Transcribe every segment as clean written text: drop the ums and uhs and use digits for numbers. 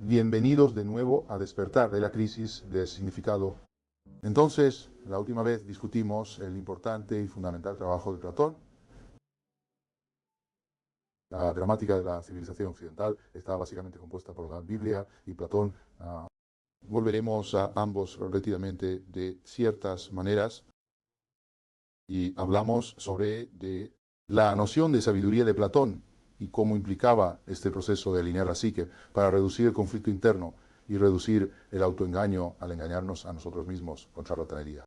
Bienvenidos de nuevo a Despertar de la crisis de significado. Entonces, la última vez discutimos el importante y fundamental trabajo de Platón. La gramática de la civilización occidental está básicamente compuesta por la Biblia y Platón. Volveremos a ambos repetidamente de ciertas maneras y hablamos sobre la noción de sabiduría de Platón y cómo implicaba este proceso de alinear la psique para reducir el conflicto interno y reducir el autoengaño al engañarnos a nosotros mismos con charlatanería.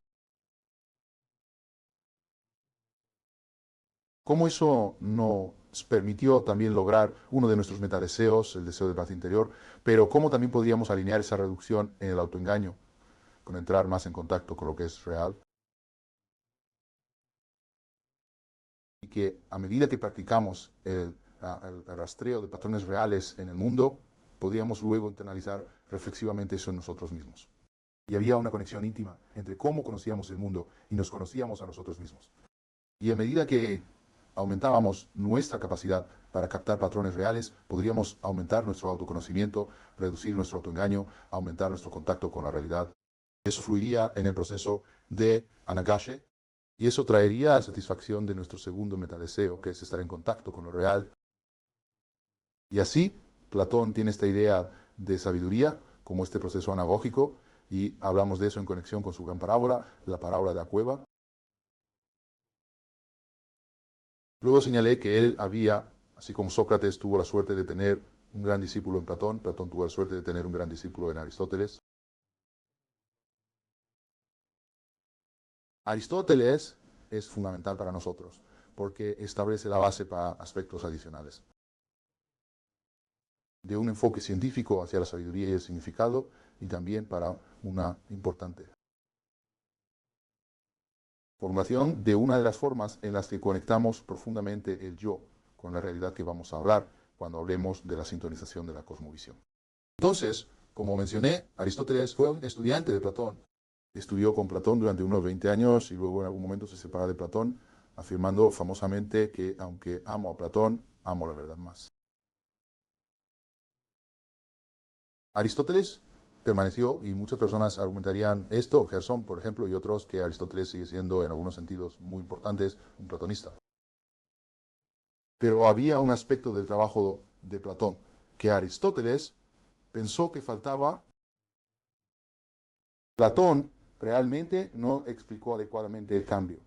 Cómo eso nos permitió también lograr uno de nuestros metadeseos, el deseo de paz interior, pero cómo también podríamos alinear esa reducción en el autoengaño, con entrar más en contacto con lo que es real. Y que a medida que practicamos el rastreo de patrones reales en el mundo, podríamos luego internalizar reflexivamente eso en nosotros mismos. Y había una conexión íntima entre cómo conocíamos el mundo y nos conocíamos a nosotros mismos. Y a medida que aumentábamos nuestra capacidad para captar patrones reales, podríamos aumentar nuestro autoconocimiento, reducir nuestro autoengaño, aumentar nuestro contacto con la realidad. Eso fluiría en el proceso de anagashe, y eso traería la satisfacción de nuestro segundo metadeseo, que es estar en contacto con lo real. Y así, Platón tiene esta idea de sabiduría como este proceso anagógico, y hablamos de eso en conexión con su gran parábola, la parábola de la cueva. Luego señalé que él había, así como Sócrates tuvo la suerte de tener un gran discípulo en Platón, Platón tuvo la suerte de tener un gran discípulo en Aristóteles. Aristóteles es fundamental para nosotros, porque establece la base para aspectos adicionales. De un enfoque científico hacia la sabiduría y el significado, y también para una importante formulación de una de las formas en las que conectamos profundamente el yo con la realidad que vamos a hablar cuando hablemos de la sintonización de la cosmovisión. Entonces, como mencioné, Aristóteles fue un estudiante de Platón. Estudió con Platón durante unos 20 años y luego en algún momento se separa de Platón, afirmando famosamente que aunque amo a Platón, amo la verdad más. Aristóteles permaneció, y muchas personas argumentarían esto, Gerson, por ejemplo, y otros, que Aristóteles sigue siendo en algunos sentidos muy importantes un platonista. Pero había un aspecto del trabajo de Platón que Aristóteles pensó que faltaba. Platón realmente no explicó adecuadamente el cambio.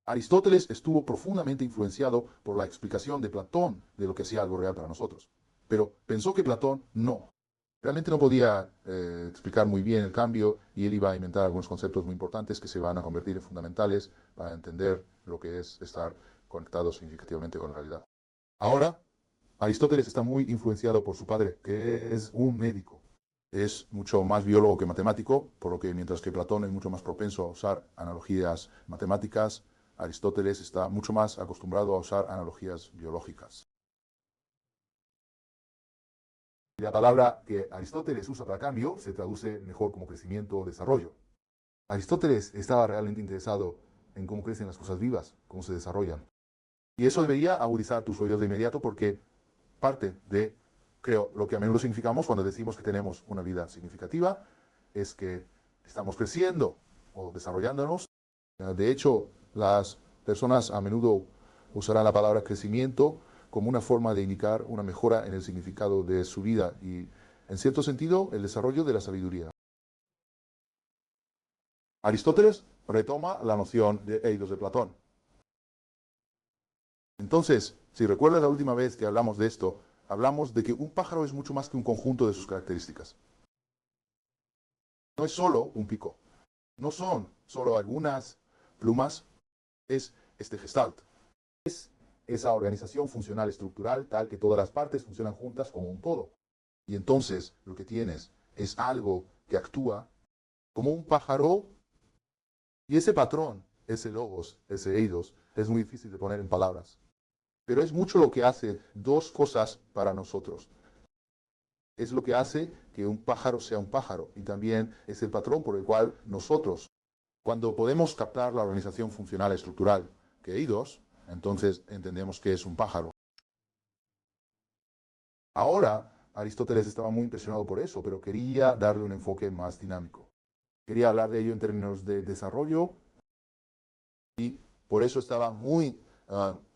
Aristóteles estuvo profundamente influenciado por la explicación de Platón de lo que hacía algo real para nosotros. Pero pensó que Platón realmente no podía explicar muy bien el cambio, y él iba a inventar algunos conceptos muy importantes que se van a convertir en fundamentales para entender lo que es estar conectados significativamente con la realidad. Ahora, Aristóteles está muy influenciado por su padre, que es un médico. Es mucho más biólogo que matemático, por lo que mientras que Platón es mucho más propenso a usar analogías matemáticas, Aristóteles está mucho más acostumbrado a usar analogías biológicas. Y la palabra que Aristóteles usa para cambio se traduce mejor como crecimiento o desarrollo. Aristóteles estaba realmente interesado en cómo crecen las cosas vivas, cómo se desarrollan. Y eso debería agudizar tus oídos de inmediato, porque parte de, creo, lo que a menudo significamos cuando decimos que tenemos una vida significativa es que estamos creciendo o desarrollándonos. De hecho, las personas a menudo usarán la palabra crecimiento como una forma de indicar una mejora en el significado de su vida y, en cierto sentido, el desarrollo de la sabiduría. Aristóteles retoma la noción de eidos de Platón. Entonces, si recuerdas la última vez que hablamos de esto, hablamos de que un pájaro es mucho más que un conjunto de sus características. No es solo un pico, no son solo algunas plumas, es este gestalt. Es esa organización funcional estructural tal que todas las partes funcionan juntas como un todo. Y entonces lo que tienes es algo que actúa como un pájaro, y ese patrón, ese logos, ese eidos, es muy difícil de poner en palabras. Pero es mucho lo que hace dos cosas para nosotros. Es lo que hace que un pájaro sea un pájaro, y también es el patrón por el cual nosotros, cuando podemos captar la organización funcional estructural que eidos, entonces entendemos que es un pájaro. Ahora, Aristóteles estaba muy impresionado por eso, pero quería darle un enfoque más dinámico. Quería hablar de ello en términos de desarrollo y por eso estaba muy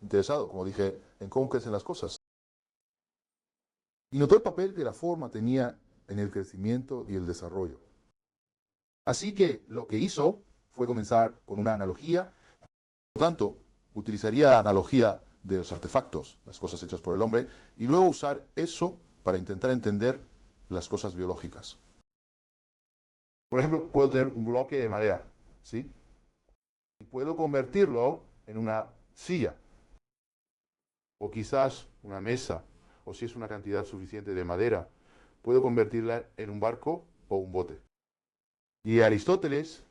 interesado, como dije, en cómo crecen las cosas. Y notó el papel que la forma tenía en el crecimiento y el desarrollo. Así que lo que hizo fue comenzar con una analogía. Por lo tanto, utilizaría la analogía de los artefactos, las cosas hechas por el hombre, y luego usar eso para intentar entender las cosas biológicas. Por ejemplo, puedo tener un bloque de madera, ¿sí? Y puedo convertirlo en una silla, o quizás una mesa, o si es una cantidad suficiente de madera, puedo convertirla en un barco o un bote. Y Aristóteles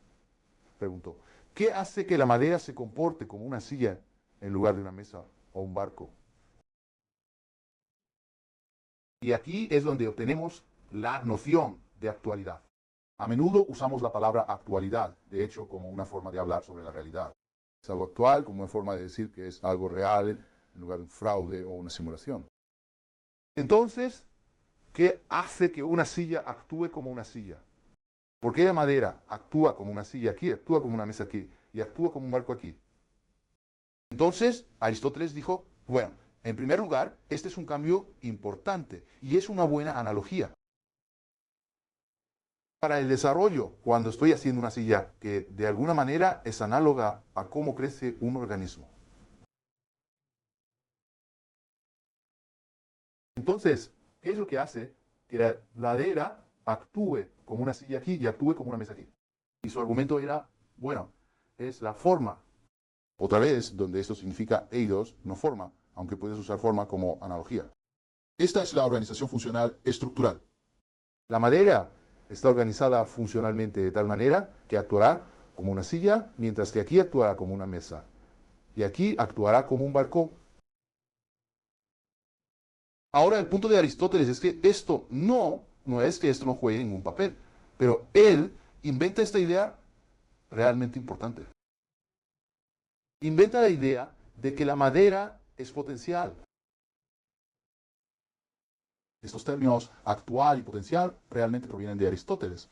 preguntó, ¿qué hace que la madera se comporte como una silla en lugar de una mesa o un barco? Y aquí es donde obtenemos la noción de actualidad. A menudo usamos la palabra actualidad, de hecho, como una forma de hablar sobre la realidad. Es algo actual, como una forma de decir que es algo real en lugar de un fraude o una simulación. Entonces, ¿qué hace que una silla actúe como una silla? ¿Por qué la madera actúa como una silla aquí, actúa como una mesa aquí y actúa como un barco aquí? Entonces, Aristóteles dijo, bueno, en primer lugar, este es un cambio importante y es una buena analogía. Para el desarrollo, cuando estoy haciendo una silla que de alguna manera es análoga a cómo crece un organismo. Entonces, ¿qué es lo que hace que la ladera actúe como una silla aquí y actúe como una mesa aquí? Y su argumento era, bueno, es la forma. Otra vez, donde esto significa eidos, no forma, aunque puedes usar forma como analogía. Esta es la organización funcional estructural. La madera está organizada funcionalmente de tal manera que actuará como una silla, mientras que aquí actuará como una mesa. Y aquí actuará como un barco. Ahora, el punto de Aristóteles es que esto no es que esto no juegue ningún papel, pero él inventa esta idea realmente importante. Inventa la idea de que la madera es potencial. Estos términos actual y potencial realmente provienen de Aristóteles.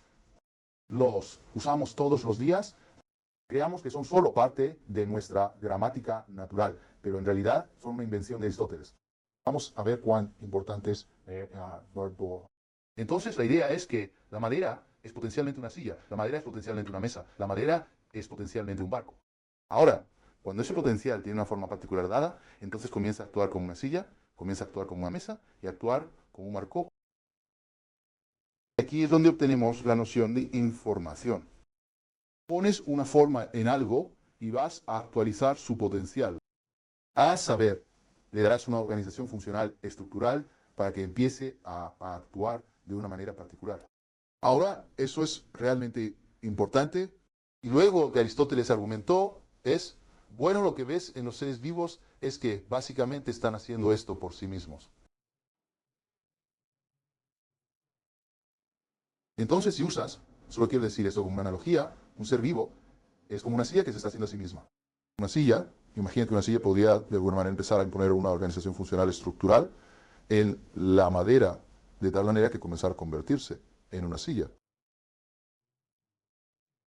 Los usamos todos los días, creamos que son solo parte de nuestra gramática natural, pero en realidad son una invención de Aristóteles. Vamos a ver cuán importantes entonces la idea es que la madera es potencialmente una silla, la madera es potencialmente una mesa, la madera es potencialmente un barco. Ahora, cuando ese potencial tiene una forma particular dada, entonces comienza a actuar como una silla, comienza a actuar como una mesa y a actuar como un barco. Aquí es donde obtenemos la noción de información. Pones una forma en algo y vas a actualizar su potencial. A saber, le darás una organización funcional estructural para que empiece a actuar de una manera particular. Ahora, eso es realmente importante. Y luego que Aristóteles argumentó es, bueno, lo que ves en los seres vivos es que básicamente están haciendo esto por sí mismos. Entonces, si usas, solo quiero decir esto como una analogía, un ser vivo es como una silla que se está haciendo a sí misma. Una silla, imagínate que una silla podría de alguna manera empezar a imponer una organización funcional estructural en la madera, de tal manera que comenzar a convertirse en una silla.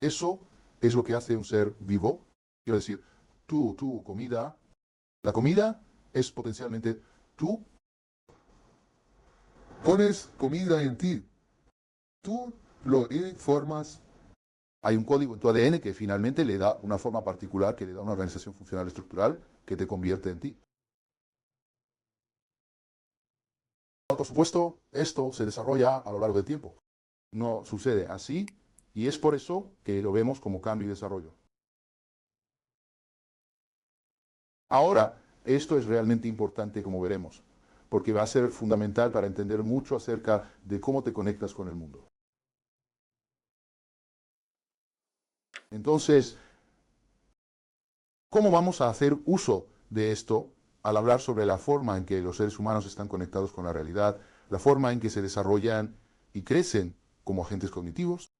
Eso es lo que hace un ser vivo. Quiero decir, tu comida, la comida es potencialmente tú pones comida en ti. Tú lo informas. Hay un código en tu ADN que finalmente le da una forma particular, que le da una organización funcional estructural que te convierte en ti. Por supuesto, esto se desarrolla a lo largo del tiempo. No sucede así y es por eso que lo vemos como cambio y desarrollo. Ahora, esto es realmente importante, como veremos, porque va a ser fundamental para entender mucho acerca de cómo te conectas con el mundo. Entonces, ¿cómo vamos a hacer uso de esto al hablar sobre la forma en que los seres humanos están conectados con la realidad, la forma en que se desarrollan y crecen como agentes cognitivos?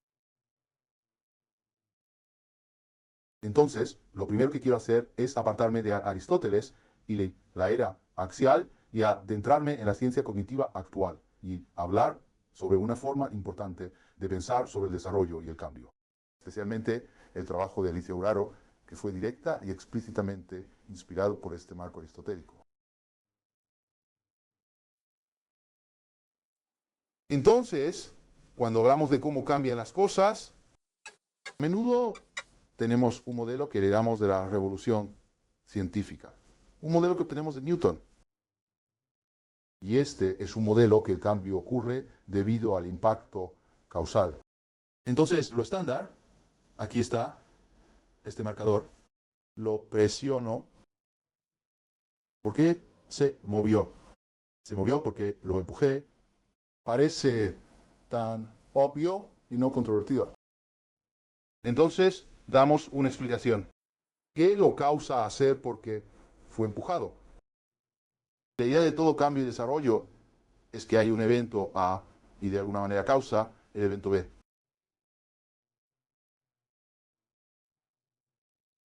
Entonces, lo primero que quiero hacer es apartarme de Aristóteles y de la era axial y adentrarme en la ciencia cognitiva actual. y hablar sobre una forma importante de pensar sobre el desarrollo y el cambio. Especialmente el trabajo de Alicia Uraro, que fue directa y explícitamente inspirado por este marco aristotélico. Entonces, cuando hablamos de cómo cambian las cosas, a menudo tenemos un modelo que heredamos de la revolución científica, un modelo que obtenemos de Newton. Y este es un modelo que el cambio ocurre debido al impacto causal. Entonces, lo estándar, aquí está, este marcador, lo presiono. ¿Por qué se movió? Se movió porque lo empujé. Parece tan obvio y no controvertido. Entonces, damos una explicación. ¿Qué lo causa hacer porque fue empujado? La idea de todo cambio y desarrollo es que hay un evento A y de alguna manera causa el evento B.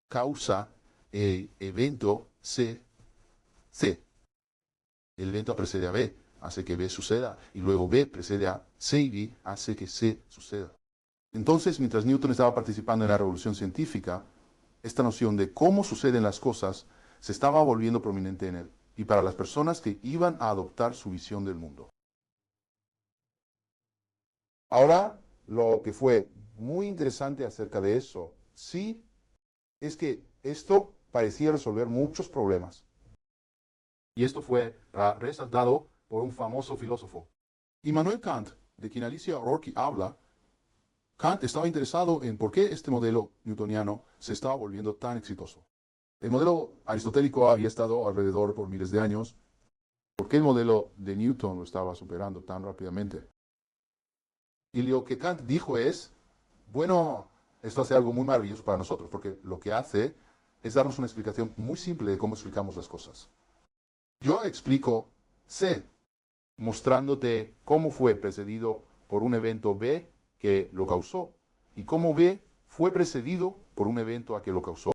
Causa el evento C. El evento A precede a B, hace que B suceda, y luego B precede a C y B, hace que C suceda. Entonces, mientras Newton estaba participando en la revolución científica, esta noción de cómo suceden las cosas se estaba volviendo prominente en él, y para las personas que iban a adoptar su visión del mundo. Ahora, lo que fue muy interesante acerca de eso, sí, es que esto parecía resolver muchos problemas. Y esto fue resaltado por un famoso filósofo. Immanuel Kant, de quien Alicia O'Rourke habla. Kant estaba interesado en por qué este modelo newtoniano se estaba volviendo tan exitoso. El modelo aristotélico había estado alrededor por miles de años. ¿Por qué el modelo de Newton lo estaba superando tan rápidamente? Y lo que Kant dijo es, bueno, esto hace algo muy maravilloso para nosotros, porque lo que hace es darnos una explicación muy simple de cómo explicamos las cosas. Yo explico C, mostrándote cómo fue precedido por un evento B que lo causó y cómo B fue precedido por un evento A que lo causó.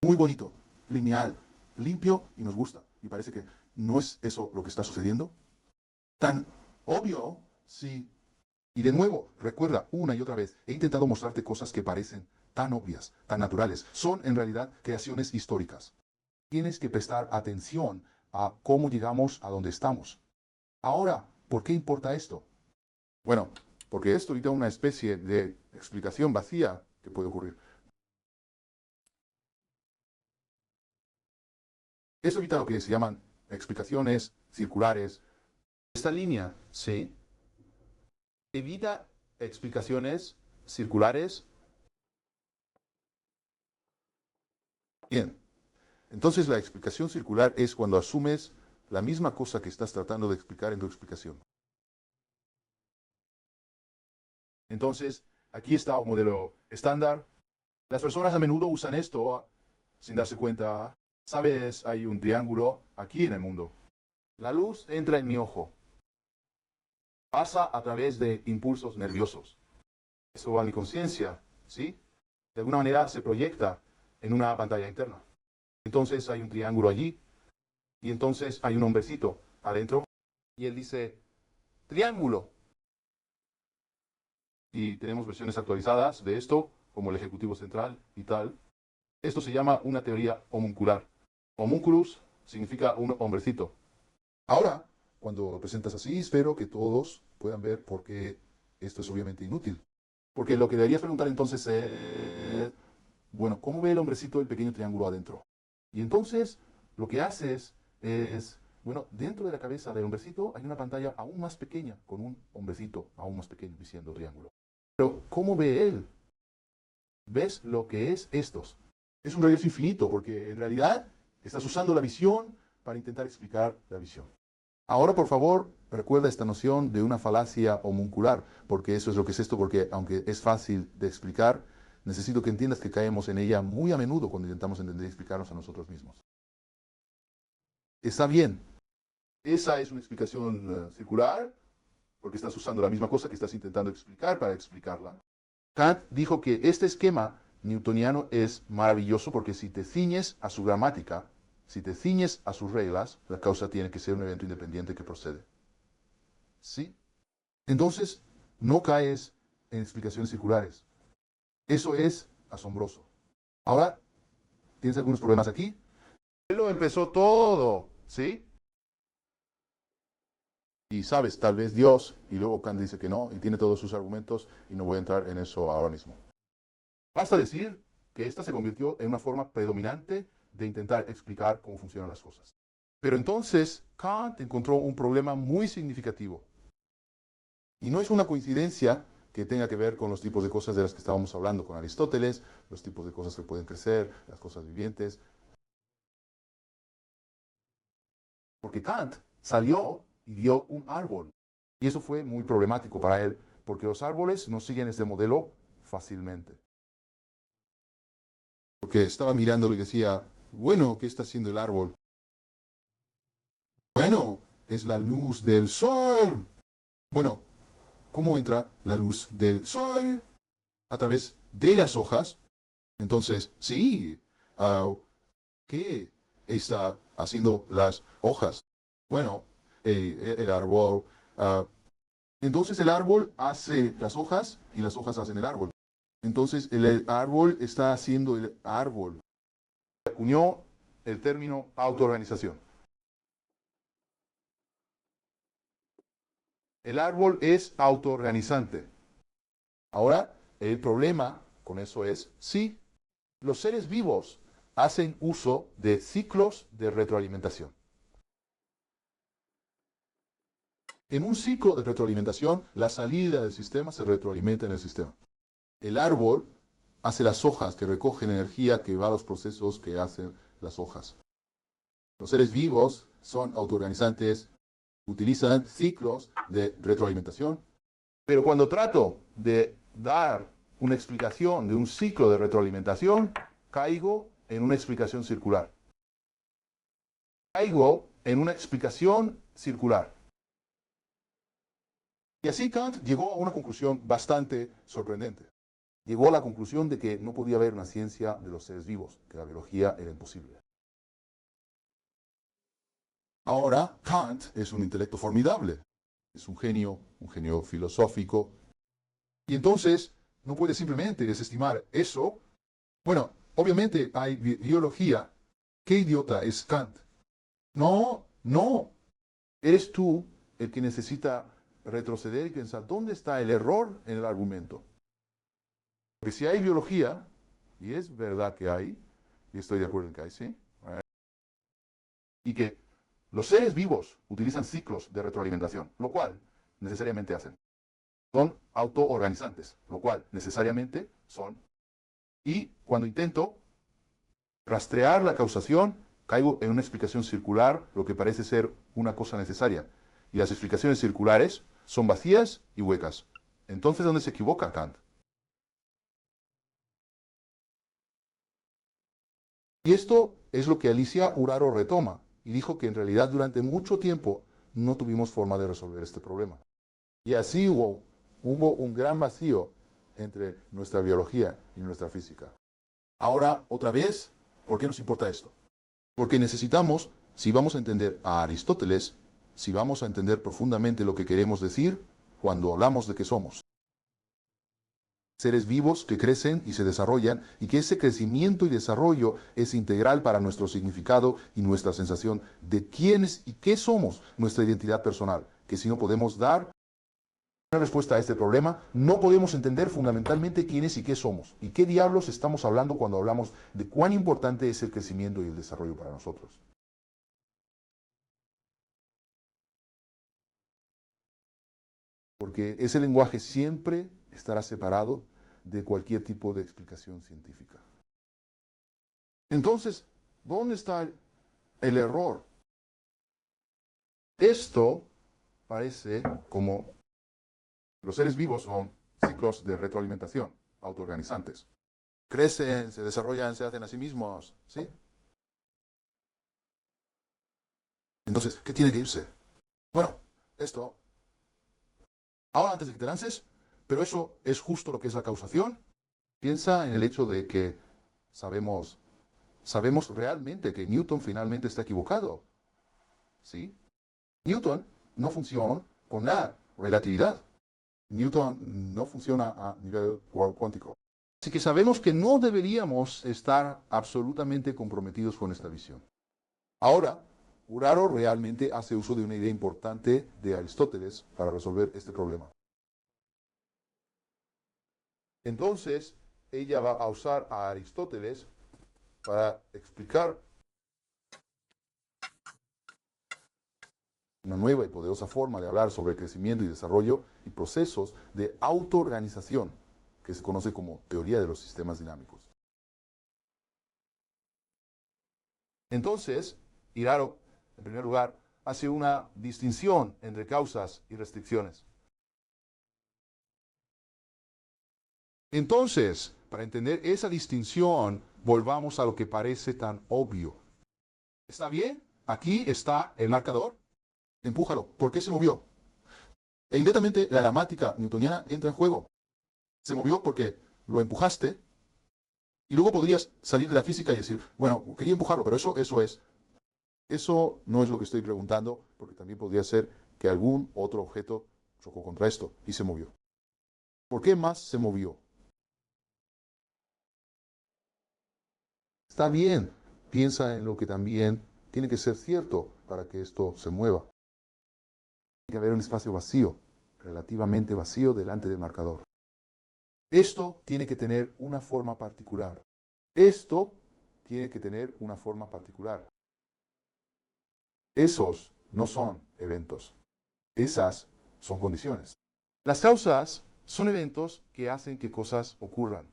Muy bonito, lineal, limpio y nos gusta. Y parece que no es eso lo que está sucediendo. Tan obvio, sí. Y de nuevo, recuerda una y otra vez, he intentado mostrarte cosas que parecen tan obvias, tan naturales. Son en realidad creaciones históricas. Tienes que prestar atención a cómo llegamos a donde estamos. Ahora, ¿por qué importa esto? Bueno, porque esto ahorita es una especie de explicación vacía que puede ocurrir. Es ahorita lo que se llaman explicaciones circulares. Esta línea, ¿sí? Evita explicaciones circulares. Bien. Entonces la explicación circular es cuando asumes la misma cosa que estás tratando de explicar en tu explicación. Entonces, aquí está un modelo estándar. Las personas a menudo usan esto sin darse cuenta. Sabes, hay un triángulo aquí en el mundo. La luz entra en mi ojo. Pasa a través de impulsos nerviosos. Eso va a mi conciencia, ¿sí? De alguna manera se proyecta en una pantalla interna. Entonces hay un triángulo allí. Y entonces hay un hombrecito adentro. Y él dice, triángulo. Y tenemos versiones actualizadas de esto, como el Ejecutivo Central y tal. Esto se llama una teoría homuncular. Homunculus significa un hombrecito. Ahora, cuando lo presentas así, espero que todos puedan ver por qué esto es obviamente inútil. Porque lo que deberías preguntar entonces es, bueno, ¿cómo ve el hombrecito el pequeño triángulo adentro? Y entonces, lo que haces es, bueno, dentro de la cabeza del hombrecito hay una pantalla aún más pequeña, con un hombrecito aún más pequeño diciendo triángulo. Pero, ¿cómo ve él? ¿Ves lo que es estos? Es un regreso infinito, porque en realidad estás usando la visión para intentar explicar la visión. Ahora, por favor, recuerda esta noción de una falacia homuncular, porque eso es lo que es esto, porque aunque es fácil de explicar, necesito que entiendas que caemos en ella muy a menudo cuando intentamos entender y explicarnos a nosotros mismos. Está bien, esa es una explicación circular, porque estás usando la misma cosa que estás intentando explicar para explicarla. Kant dijo que este esquema newtoniano es maravilloso porque si te ciñes a su gramática, si te ciñes a sus reglas, la causa tiene que ser un evento independiente que procede. ¿sí? Entonces, no caes en explicaciones circulares. Eso es asombroso. Ahora, ¿tienes algunos problemas aquí? Él lo empezó todo, ¿sí? Y sabes, tal vez Dios, y luego Kant dice que no, y tiene todos sus argumentos, y no voy a entrar en eso ahora mismo. Basta decir que esta se convirtió en una forma predominante de intentar explicar cómo funcionan las cosas. Pero entonces Kant encontró un problema muy significativo. Y no es una coincidencia que tenga que ver con los tipos de cosas de las que estábamos hablando con Aristóteles, los tipos de cosas que pueden crecer, las cosas vivientes. Porque Kant salió y vio un árbol. Y eso fue muy problemático para él, porque los árboles no siguen este modelo fácilmente. Porque estaba mirándolo y decía, bueno, ¿qué está haciendo el árbol? Bueno, es la luz del sol. Bueno, ¿cómo entra la luz del sol? A través de las hojas. Entonces, sí, ¿qué está haciendo las hojas? Bueno, el árbol. ah, entonces el árbol hace las hojas y las hojas hacen el árbol. Entonces el árbol está haciendo el árbol. Acuñó el término autoorganización. El árbol es autoorganizante. Ahora, el problema con eso es, sí, los seres vivos hacen uso de ciclos de retroalimentación. En un ciclo de retroalimentación, la salida del sistema se retroalimenta en el sistema. El árbol hace las hojas que recogen energía que va a los procesos que hacen las hojas. Los seres vivos son autoorganizantes, utilizan ciclos de retroalimentación, pero cuando trato de dar una explicación de un ciclo de retroalimentación, caigo en una explicación circular. Caigo en una explicación circular. Y así Kant llegó a una conclusión bastante sorprendente. Llegó a la conclusión de que no podía haber una ciencia de los seres vivos, que la biología era imposible. Ahora, Kant es un intelecto formidable, es un genio filosófico, y entonces no puede simplemente desestimar eso. Bueno, obviamente hay biología. ¿Qué idiota es Kant? No, no. Eres tú el que necesita retroceder y pensar, ¿dónde está el error en el argumento? Porque si hay biología, y es verdad que hay, y estoy de acuerdo en que hay, ¿sí? Y que los seres vivos utilizan ciclos de retroalimentación, lo cual necesariamente hacen. Son autoorganizantes, lo cual necesariamente son. Y cuando intento rastrear la causación, caigo en una explicación circular, lo que parece ser una cosa necesaria. Y las explicaciones circulares son vacías y huecas. Entonces, ¿dónde se equivoca Kant? Y esto es lo que Alicia Uraro retoma, y dijo que en realidad durante mucho tiempo no tuvimos forma de resolver este problema. Y así hubo un gran vacío entre nuestra biología y nuestra física. Ahora, otra vez, ¿por qué nos importa esto? Porque necesitamos, si vamos a entender a Aristóteles, si vamos a entender profundamente lo que queremos decir cuando hablamos de que somos seres vivos que crecen y se desarrollan, y que ese crecimiento y desarrollo es integral para nuestro significado y nuestra sensación de quiénes y qué somos, nuestra identidad personal, que si no podemos dar una respuesta a este problema, no podemos entender fundamentalmente quiénes y qué somos, y qué diablos estamos hablando cuando hablamos de cuán importante es el crecimiento y el desarrollo para nosotros. Porque ese lenguaje siempre estará separado de cualquier tipo de explicación científica. Entonces, ¿dónde está el error? Esto parece como los seres vivos son ciclos de retroalimentación, autoorganizantes. Crecen, se desarrollan, se hacen a sí mismos, ¿sí? Entonces, ¿qué tiene que irse? Bueno, esto, ahora antes de que te lances, pero eso es justo lo que es la causación. Piensa en el hecho de que sabemos realmente que Newton finalmente está equivocado, ¿sí? Newton no funcionó con la relatividad. Newton no funciona a nivel cuántico. Así que sabemos que no deberíamos estar absolutamente comprometidos con esta visión. Ahora, Uraro realmente hace uso de una idea importante de Aristóteles para resolver este problema. Entonces, ella va a usar a Aristóteles para explicar una nueva y poderosa forma de hablar sobre crecimiento y desarrollo y procesos de autoorganización, que se conoce como teoría de los sistemas dinámicos. Entonces, Iraro, en primer lugar, hace una distinción entre causas y restricciones. Entonces, para entender esa distinción, volvamos a lo que parece tan obvio. ¿Está bien? Aquí está el marcador. Empújalo. ¿Por qué se movió? E inmediatamente la gramática newtoniana entra en juego. Se movió porque lo empujaste y luego podrías salir de la física y decir, bueno, quería empujarlo, pero eso es. Eso no es lo que estoy preguntando, porque también podría ser que algún otro objeto chocó contra esto y se movió. ¿Por qué más se movió? Está bien, piensa en lo que también tiene que ser cierto para que esto se mueva. Tiene que haber un espacio vacío, relativamente vacío delante del marcador. Esto tiene que tener una forma particular. Esto tiene que tener una forma particular. Esos no son eventos. Esas son condiciones. Las causas son eventos que hacen que cosas ocurran.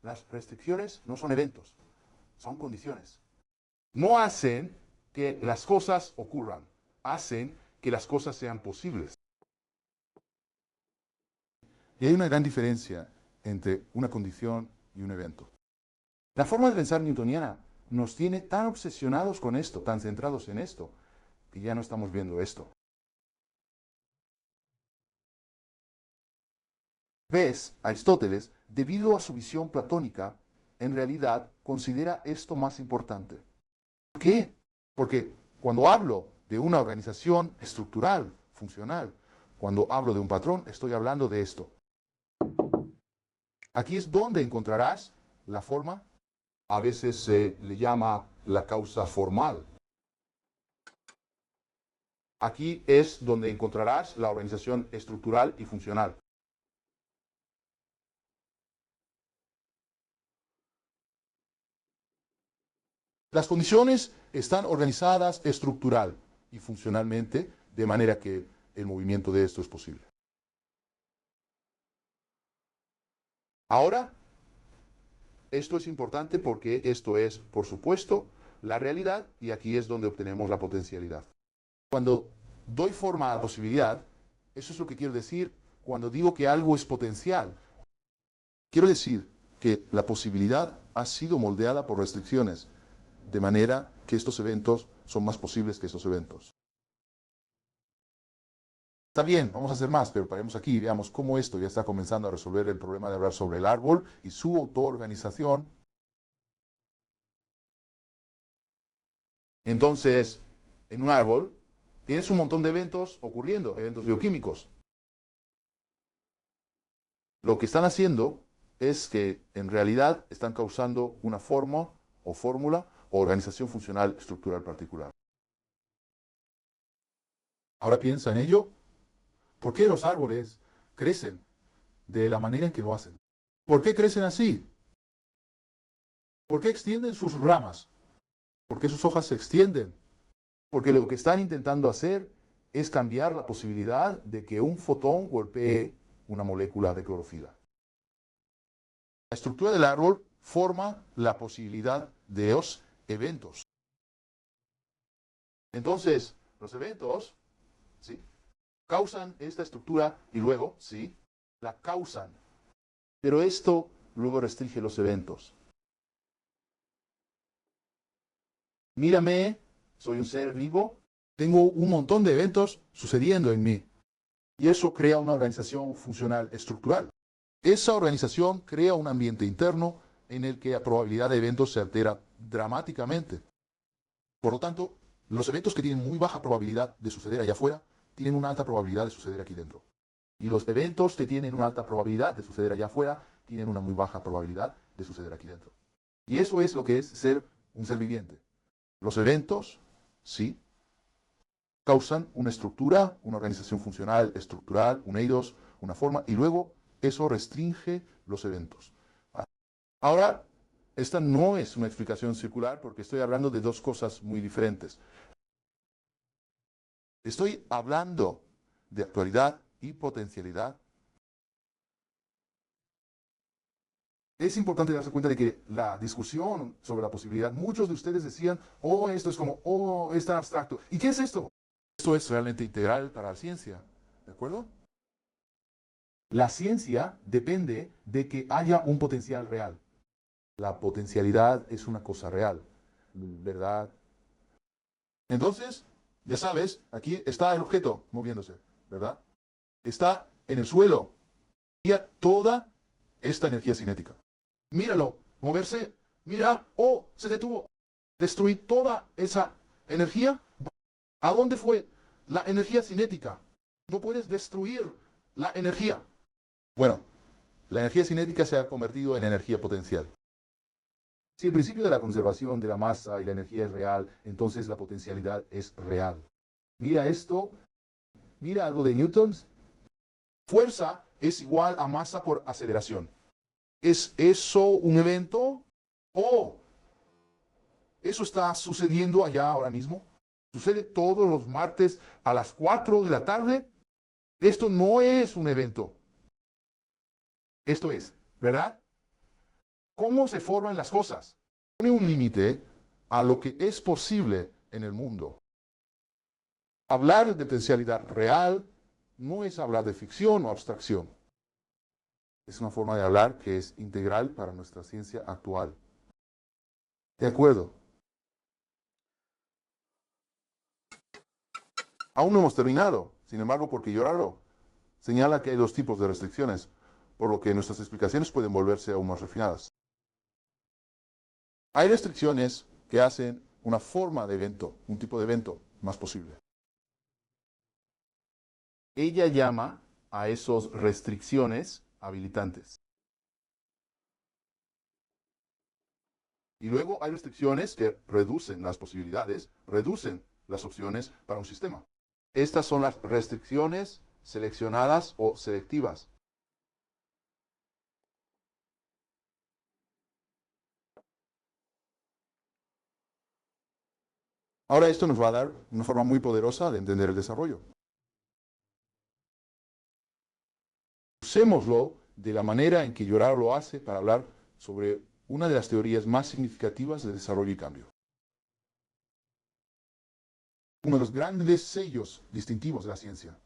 Las restricciones no son eventos, son condiciones. No hacen que las cosas ocurran, hacen que las cosas sean posibles. Y hay una gran diferencia entre una condición y un evento. La forma de pensar newtoniana nos tiene tan obsesionados con esto, tan centrados en esto, que ya no estamos viendo esto. ¿Ves? Aristóteles, debido a su visión platónica, en realidad considera esto más importante. ¿Por qué? Porque cuando hablo de una organización estructural, funcional, cuando hablo de un patrón, estoy hablando de esto. Aquí es donde encontrarás la forma. A veces se le llama la causa formal. Aquí es donde encontrarás la organización estructural y funcional. Las condiciones están organizadas estructural y funcionalmente, de manera que el movimiento de esto es posible. Ahora, esto es importante porque esto es, por supuesto, la realidad y aquí es donde obtenemos la potencialidad. Cuando doy forma a la posibilidad, eso es lo que quiero decir cuando digo que algo es potencial. Quiero decir que la posibilidad ha sido moldeada por restricciones, de manera que estos eventos son más posibles que esos eventos. Está bien, vamos a hacer más, pero paremos aquí y veamos cómo esto ya está comenzando a resolver el problema de hablar sobre el árbol y su autoorganización. Entonces, en un árbol tienes un montón de eventos ocurriendo, eventos bioquímicos. Lo que están haciendo es que en realidad están causando una forma o fórmula o organización funcional estructural particular. Ahora piensa en ello. ¿Por qué los árboles crecen de la manera en que lo hacen? ¿Por qué crecen así? ¿Por qué extienden sus ramas? ¿Por qué sus hojas se extienden? Porque lo que están intentando hacer es cambiar la posibilidad de que un fotón golpee una molécula de clorofila. La estructura del árbol forma la posibilidad de los eventos. Entonces, los eventos, ¿sí?, causan esta estructura y luego, ¿sí?, la causan. Pero esto luego restringe los eventos. Mírame, soy un ser vivo, tengo un montón de eventos sucediendo en mí. Y eso crea una organización funcional estructural. Esa organización crea un ambiente interno en el que la probabilidad de eventos se altera dramáticamente. Por lo tanto, los eventos que tienen muy baja probabilidad de suceder allá afuera, tienen una alta probabilidad de suceder aquí dentro. Y los eventos que tienen una alta probabilidad de suceder allá afuera, tienen una muy baja probabilidad de suceder aquí dentro. Y eso es lo que es ser un ser viviente. Los eventos, sí, causan una estructura, una organización funcional, estructural, un eidos, una forma, y luego eso restringe los eventos. Ahora, esta no es una explicación circular porque estoy hablando de dos cosas muy diferentes. Estoy hablando de actualidad y potencialidad. Es importante darse cuenta de que la discusión sobre la posibilidad, muchos de ustedes decían, oh, esto es como, oh, es tan abstracto. ¿Y qué es esto? Esto es realmente integral para la ciencia, ¿de acuerdo? La ciencia depende de que haya un potencial real. La potencialidad es una cosa real, ¿verdad? Entonces, ya sabes, aquí está el objeto moviéndose, ¿verdad? Está en el suelo. Y toda esta energía cinética. Míralo, moverse, mira, oh, se detuvo. Destruir toda esa energía. ¿A dónde fue la energía cinética? No puedes destruir la energía. Bueno, la energía cinética se ha convertido en energía potencial. Si el principio de la conservación de la masa y la energía es real, entonces la potencialidad es real. Mira esto, mira algo de Newton. Fuerza es igual a masa por aceleración. ¿Es eso un evento? ¿O eso está sucediendo allá ahora mismo? ¿Sucede todos los martes a las 4 de la tarde? Esto no es un evento. Esto es, ¿verdad? ¿Cómo se forman las cosas? Pone un límite a lo que es posible en el mundo. Hablar de potencialidad real no es hablar de ficción o abstracción. Es una forma de hablar que es integral para nuestra ciencia actual. De acuerdo. Aún no hemos terminado. Sin embargo, porque llorarlo señala que hay dos tipos de restricciones, por lo que nuestras explicaciones pueden volverse aún más refinadas. Hay restricciones que hacen una forma de evento, un tipo de evento más posible. Ella llama a esos restricciones habilitantes. Y luego hay restricciones que reducen las posibilidades, reducen las opciones para un sistema. Estas son las restricciones seleccionadas o selectivas. Ahora esto nos va a dar una forma muy poderosa de entender el desarrollo. Usémoslo de la manera en que Llorar lo hace para hablar sobre una de las teorías más significativas de desarrollo y cambio. Uno de los grandes sellos distintivos de la ciencia.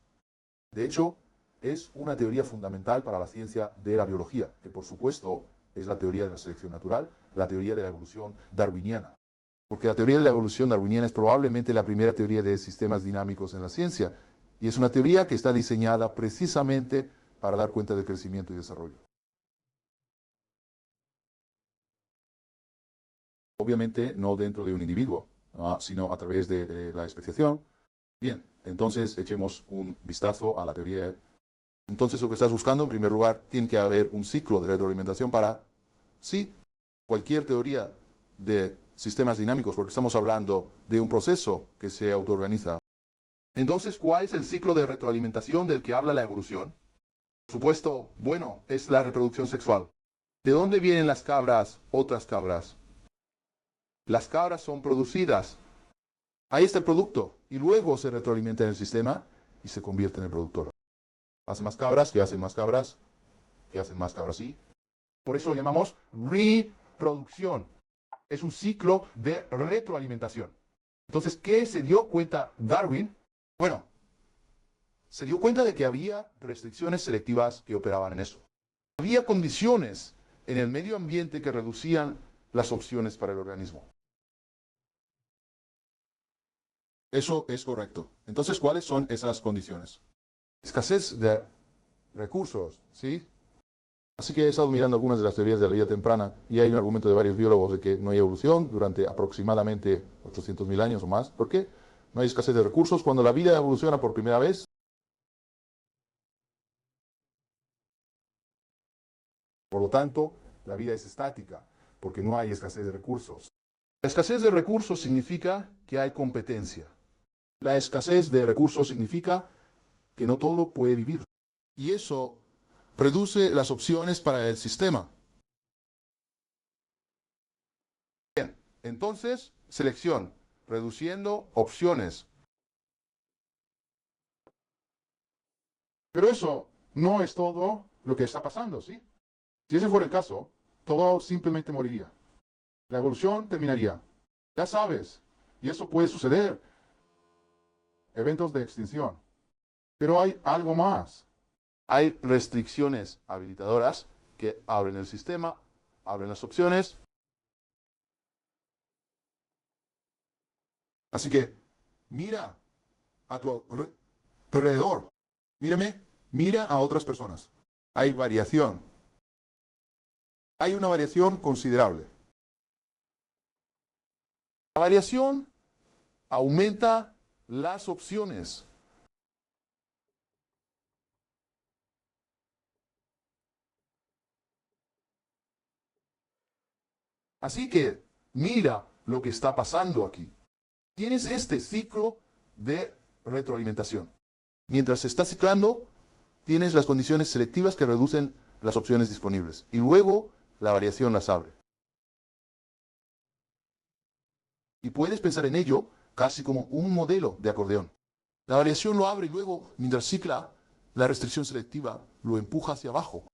De hecho, es una teoría fundamental para la ciencia de la biología, que por supuesto es la teoría de la selección natural, la teoría de la evolución darwiniana. Porque la teoría de la evolución darwiniana es probablemente la primera teoría de sistemas dinámicos en la ciencia, y es una teoría que está diseñada precisamente para dar cuenta del crecimiento y desarrollo. Obviamente no dentro de un individuo, sino a través de la especiación. Bien, entonces echemos un vistazo a la teoría. Entonces lo que estás buscando, en primer lugar, tiene que haber un ciclo de retroalimentación para, sí, cualquier teoría de sistemas dinámicos, porque estamos hablando de un proceso que se autoorganiza. Entonces, ¿cuál es el ciclo de retroalimentación del que habla la evolución? Por supuesto, bueno, es la reproducción sexual. ¿De dónde vienen las cabras, otras cabras? Las cabras son producidas. Ahí está el producto. Y luego se retroalimenta en el sistema y se convierte en el productor. Hace más cabras, que hacen más cabras, que hacen más cabras, sí. Por eso lo llamamos reproducción. Es un ciclo de retroalimentación. Entonces, ¿qué se dio cuenta Darwin? Bueno, se dio cuenta de que había restricciones selectivas que operaban en eso. Había condiciones en el medio ambiente que reducían las opciones para el organismo. Eso es correcto. Entonces, ¿cuáles son esas condiciones? Escasez de recursos, ¿sí? Así que he estado mirando algunas de las teorías de la vida temprana y hay un argumento de varios biólogos de que no hay evolución durante aproximadamente 800.000 años o más. ¿Por qué? No hay escasez de recursos. Cuando la vida evoluciona por primera vez, por lo tanto, la vida es estática, porque no hay escasez de recursos. La escasez de recursos significa que hay competencia. La escasez de recursos significa que no todo puede vivir. Y eso reduce las opciones para el sistema. Bien, entonces, selección, reduciendo opciones. Pero eso no es todo lo que está pasando, ¿sí? Si ese fuera el caso, todo simplemente moriría. La evolución terminaría. Ya sabes, y eso puede suceder. Eventos de extinción. Pero hay algo más. Hay restricciones habilitadoras que abren el sistema, abren las opciones. Así que mira a tu alrededor. Mírame, mira a otras personas. Hay variación. Hay una variación considerable. La variación aumenta las opciones. Así que mira lo que está pasando aquí. Tienes este ciclo de retroalimentación. Mientras se está ciclando, tienes las condiciones selectivas que reducen las opciones disponibles. Y luego la variación las abre. Y puedes pensar en ello casi como un modelo de acordeón. La variación lo abre y luego, mientras cicla, la restricción selectiva lo empuja hacia abajo.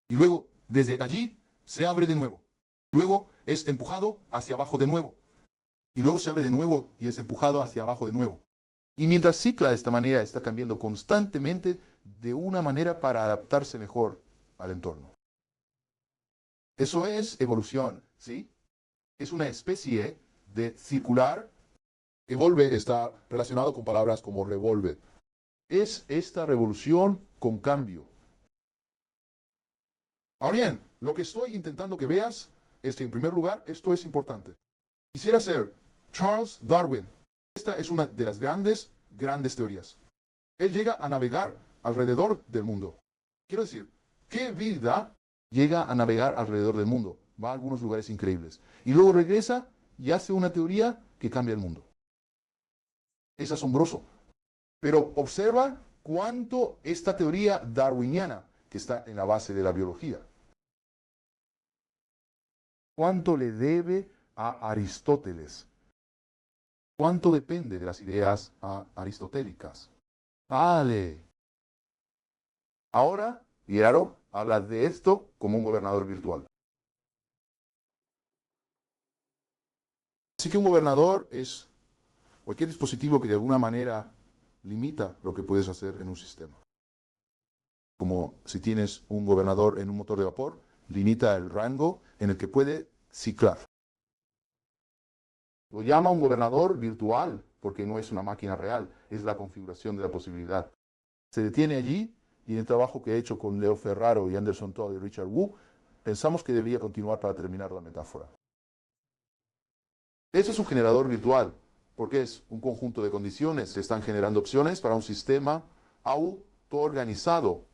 Y luego, desde allí, se abre de nuevo. Luego es empujado hacia abajo de nuevo. Y luego se abre de nuevo y es empujado hacia abajo de nuevo. Y mientras cicla de esta manera, está cambiando constantemente de una manera para adaptarse mejor al entorno. Eso es evolución, ¿sí? Es una especie de circular. Evolve está relacionado con palabras como revolve. Es esta revolución con cambio. Ahora bien, lo que estoy intentando que veas es que en primer lugar, esto es importante. Quisiera ser Charles Darwin. Esta es una de las grandes teorías. Él llega a navegar alrededor del mundo. Quiero decir, ¿qué vida llega a navegar alrededor del mundo? Va a algunos lugares increíbles. Y luego regresa y hace una teoría que cambia el mundo. Es asombroso. Pero observa cuánto esta teoría darwiniana, que está en la base de la biología, cuánto le debe a Aristóteles, cuánto depende de las ideas aristotélicas. Vale. Ahora, Hierro habla de esto como un gobernador virtual. Así que un gobernador es cualquier dispositivo que de alguna manera limita lo que puedes hacer en un sistema. Como si tienes un gobernador en un motor de vapor, limita el rango en el que puede ciclar. Lo llama un gobernador virtual porque no es una máquina real, es la configuración de la posibilidad. Se detiene allí y en el trabajo que he hecho con Leo Ferraro y Anderson Todd y Richard Wu, pensamos que debería continuar para terminar la metáfora. Ese es un generador virtual, porque es un conjunto de condiciones que están generando opciones para un sistema autoorganizado.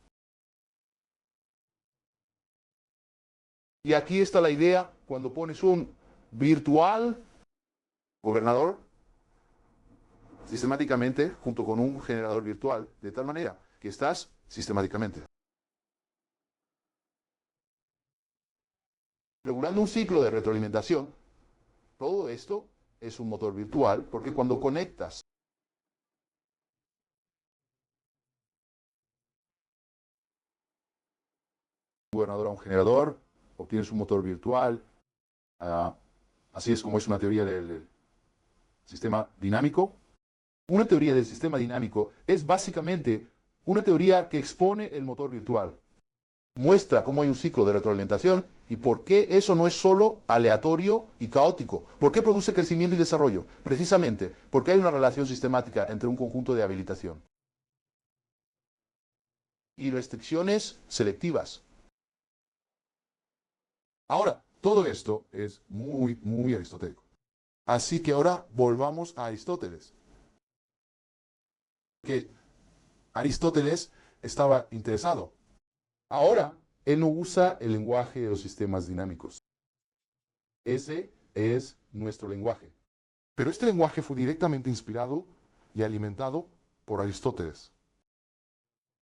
Y aquí está la idea cuando pones un virtual gobernador sistemáticamente junto con un generador virtual, de tal manera que estás sistemáticamente regulando un ciclo de retroalimentación. Todo esto es un motor virtual porque cuando conectas un gobernador a un generador, obtienes un motor virtual. Así es como es una teoría del sistema dinámico. Una teoría del sistema dinámico es básicamente una teoría que expone el motor virtual. Muestra cómo hay un ciclo de retroalimentación y por qué eso no es solo aleatorio y caótico. ¿Por qué produce crecimiento y desarrollo? Precisamente porque hay una relación sistemática entre un conjunto de habilitación. y restricciones selectivas. Ahora, todo esto es muy, muy aristotélico. Así que ahora volvamos a Aristóteles. Que Aristóteles estaba interesado. Ahora, él no usa el lenguaje de los sistemas dinámicos. Ese es nuestro lenguaje. Pero este lenguaje fue directamente inspirado y alimentado por Aristóteles.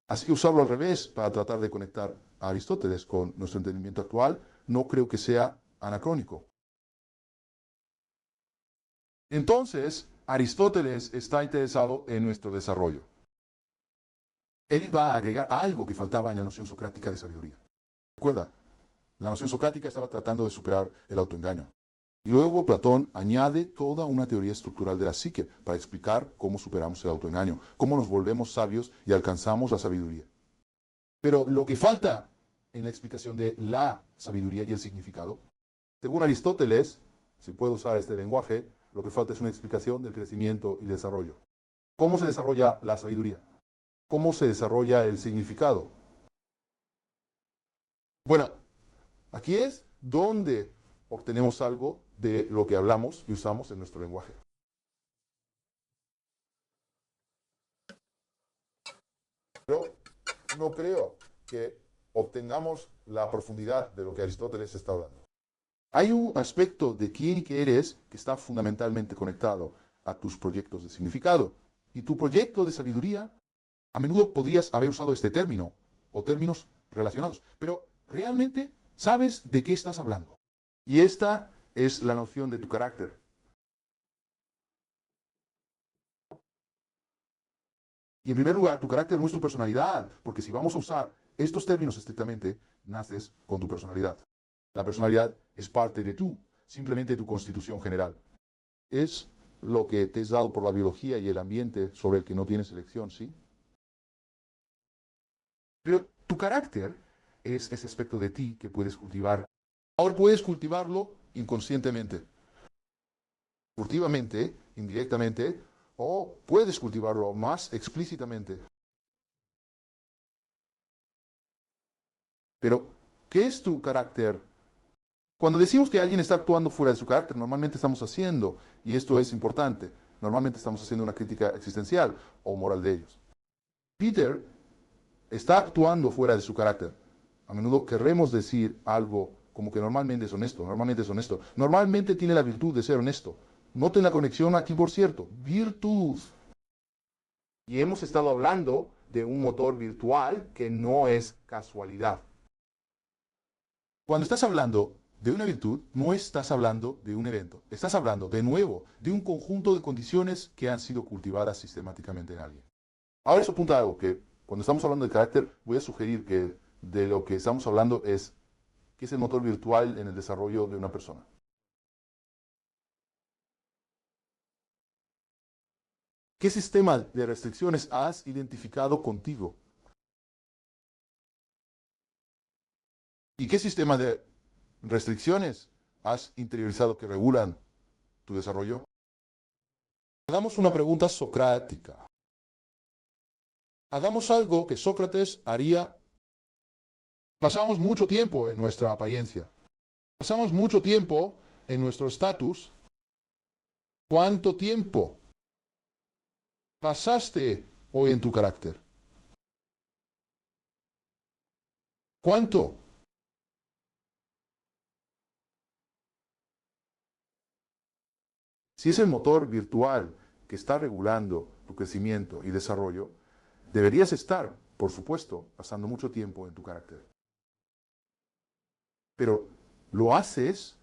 Así que usarlo al revés para tratar de conectar a Aristóteles con nuestro entendimiento actual no creo que sea anacrónico. Entonces, Aristóteles está interesado en nuestro desarrollo. Él va a agregar algo que faltaba en la noción socrática de sabiduría. Recuerda, la noción socrática estaba tratando de superar el autoengaño. Y luego Platón añade toda una teoría estructural de la psique para explicar cómo superamos el autoengaño, cómo nos volvemos sabios y alcanzamos la sabiduría. Pero lo que falta en la explicación de la sabiduría y el significado, según Aristóteles, si puedo usar este lenguaje, lo que falta es una explicación del crecimiento y desarrollo. ¿Cómo se desarrolla la sabiduría? ¿Cómo se desarrolla el significado? Bueno, aquí es donde obtenemos algo de lo que hablamos y usamos en nuestro lenguaje. Pero no creo que obtengamos la profundidad de lo que Aristóteles está hablando. Hay un aspecto de quién y qué eres que está fundamentalmente conectado a tus proyectos de significado. Y tu proyecto de sabiduría, a menudo podrías haber usado este término o términos relacionados, pero realmente sabes de qué estás hablando. Y esta es la noción de tu carácter. Y en primer lugar, tu carácter no es tu personalidad, porque si vamos a usar estos términos estrictamente, naces con tu personalidad. La personalidad es parte de tú, simplemente tu constitución general. Es lo que te es dado por la biología y el ambiente sobre el que no tienes elección, ¿sí? Pero tu carácter es ese aspecto de ti que puedes cultivar. Ahora puedes cultivarlo inconscientemente, furtivamente, indirectamente, o puedes cultivarlo más explícitamente. Pero, ¿qué es tu carácter? Cuando decimos que alguien está actuando fuera de su carácter, normalmente estamos haciendo, y esto es importante, normalmente estamos haciendo una crítica existencial o moral de ellos. Peter está actuando fuera de su carácter. A menudo querremos decir algo como que normalmente es honesto, normalmente es honesto, normalmente tiene la virtud de ser honesto. Noten la conexión aquí, por cierto, virtud. Y hemos estado hablando de un motor virtual que no es casualidad. Cuando estás hablando de una virtud, no estás hablando de un evento. Estás hablando, de nuevo, de un conjunto de condiciones que han sido cultivadas sistemáticamente en alguien. Ahora eso apunta a algo que, cuando estamos hablando de carácter, voy a sugerir que de lo que estamos hablando es qué es el motor virtual en el desarrollo de una persona. ¿Qué sistema de restricciones has identificado contigo? ¿Y qué sistema de restricciones has interiorizado que regulan tu desarrollo? Hagamos una pregunta socrática. Hagamos algo que Sócrates haría. Pasamos mucho tiempo en nuestra apariencia. Pasamos mucho tiempo en nuestro estatus. ¿Cuánto tiempo pasaste hoy en tu carácter? ¿Cuánto? Si es el motor virtual que está regulando tu crecimiento y desarrollo, deberías estar, por supuesto, pasando mucho tiempo en tu carácter. Pero lo haces.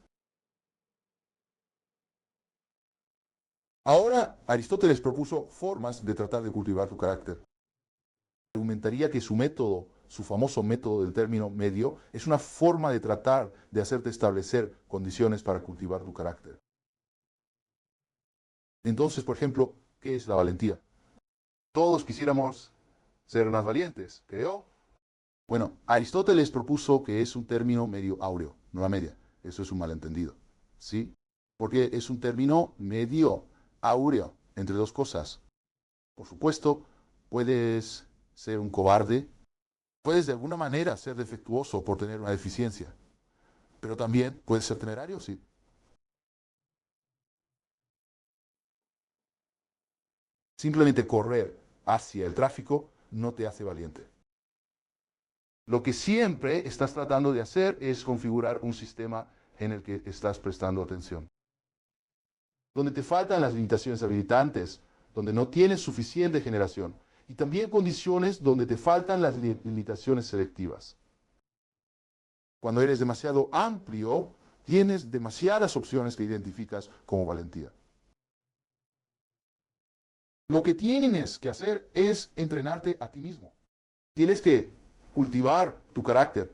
Ahora Aristóteles propuso formas de tratar de cultivar tu carácter. Argumentaría que su método, su famoso método del término medio, es una forma de tratar de hacerte establecer condiciones para cultivar tu carácter. Entonces, por ejemplo, ¿qué es la valentía? Todos quisiéramos ser más valientes, creo. Bueno, Aristóteles propuso que es un término medio áureo, no la media. Eso es un malentendido, ¿sí? Porque es un término medio áureo, entre dos cosas. Por supuesto, puedes ser un cobarde Puedes de alguna manera ser defectuoso por tener una deficiencia, pero también puedes ser temerario, sí. Simplemente correr hacia el tráfico no te hace valiente. Lo que siempre estás tratando de hacer es configurar un sistema en el que estás prestando atención. Donde te faltan las limitaciones habilitantes, donde no tienes suficiente generación, y también condiciones donde te faltan las limitaciones selectivas. Cuando eres demasiado amplio, tienes demasiadas opciones que identificas como valentía. Lo que tienes que hacer es entrenarte a ti mismo. Tienes que cultivar tu carácter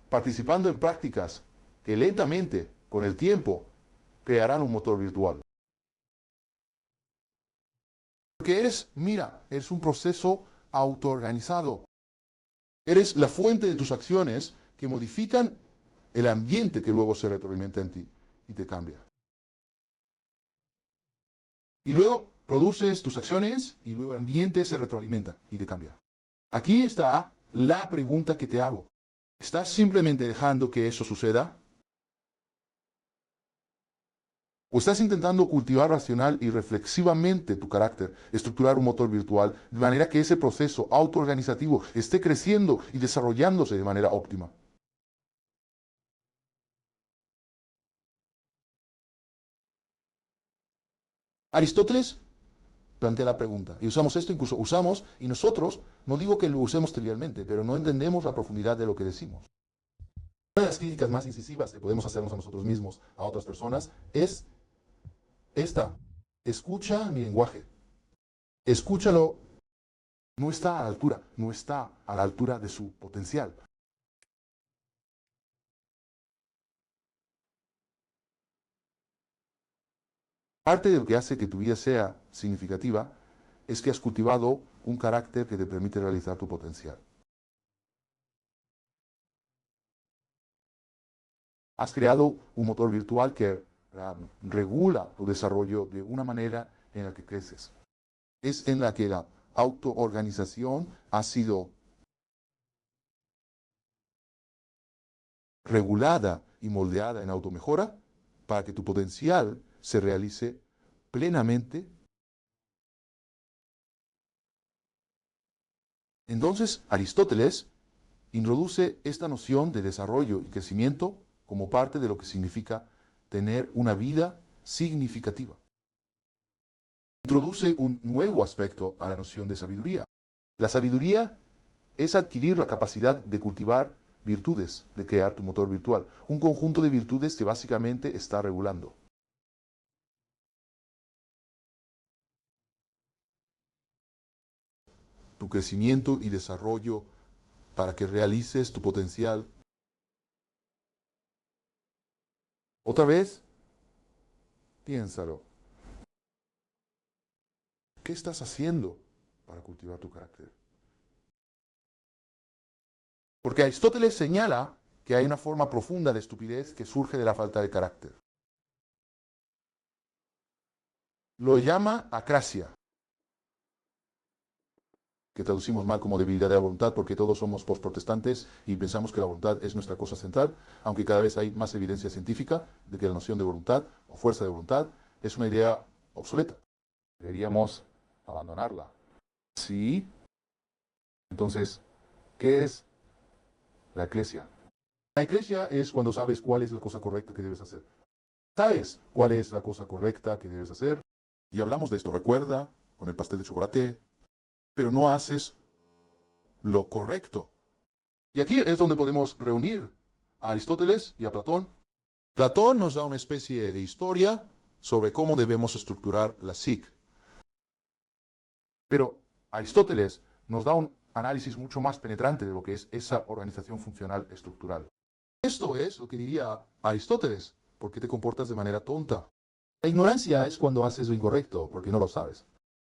participando en prácticas que lentamente, con el tiempo, crearán un motor virtual. Porque eres un proceso autoorganizado. Eres la fuente de tus acciones que modifican el ambiente que luego se retroalimenta en ti y te cambia. Y luego produces tus acciones y luego el ambiente se retroalimenta y te cambia. Aquí está la pregunta que te hago. ¿Estás simplemente dejando que eso suceda? ¿O estás intentando cultivar racional y reflexivamente tu carácter, estructurar un motor virtual, de manera que ese proceso autoorganizativo esté creciendo y desarrollándose de manera óptima? Aristóteles plantea la pregunta, y usamos esto, incluso usamos, y nosotros, no digo que lo usemos trivialmente, pero no entendemos la profundidad de lo que decimos. Una de las críticas más incisivas que podemos hacernos a nosotros mismos, a otras personas, es esta. Escucha mi lenguaje. Escúchalo. No está a la altura, no está a la altura de su potencial. Parte de lo que hace que tu vida sea significativa es que has cultivado un carácter que te permite realizar tu potencial. Has creado un motor virtual que regula tu desarrollo de una manera en la que creces. Es en la que la autoorganización ha sido regulada y moldeada en automejora para que tu potencial se realice plenamente. Entonces, Aristóteles introduce esta noción de desarrollo y crecimiento como parte de lo que significa tener una vida significativa. Introduce un nuevo aspecto a la noción de sabiduría. La sabiduría es adquirir la capacidad de cultivar virtudes, de crear tu motor virtual, un conjunto de virtudes que básicamente está regulando. Tu crecimiento y desarrollo para que realices tu potencial. Otra vez, piénsalo. ¿Qué estás haciendo para cultivar tu carácter? Porque Aristóteles señala que hay una forma profunda de estupidez que surge de la falta de carácter. Lo llama acrasia, que traducimos mal como debilidad de la voluntad, porque todos somos postprotestantes y pensamos que la voluntad es nuestra cosa central, aunque cada vez hay más evidencia científica de que la noción de voluntad o fuerza de voluntad es una idea obsoleta. Deberíamos abandonarla. Sí, entonces, ¿qué es la eclesia? La eclesia es cuando sabes cuál es la cosa correcta que debes hacer. Sabes cuál es la cosa correcta que debes hacer. Y hablamos de esto, recuerda, con el pastel de chocolate, pero no haces lo correcto. Y aquí es donde podemos reunir a Aristóteles y a Platón. Platón nos da una especie de historia sobre cómo debemos estructurar la psique. Pero Aristóteles nos da un análisis mucho más penetrante de lo que es esa organización funcional estructural. Esto es lo que diría Aristóteles. ¿Por qué te comportas de manera tonta? La ignorancia es cuando haces lo incorrecto, porque no lo sabes.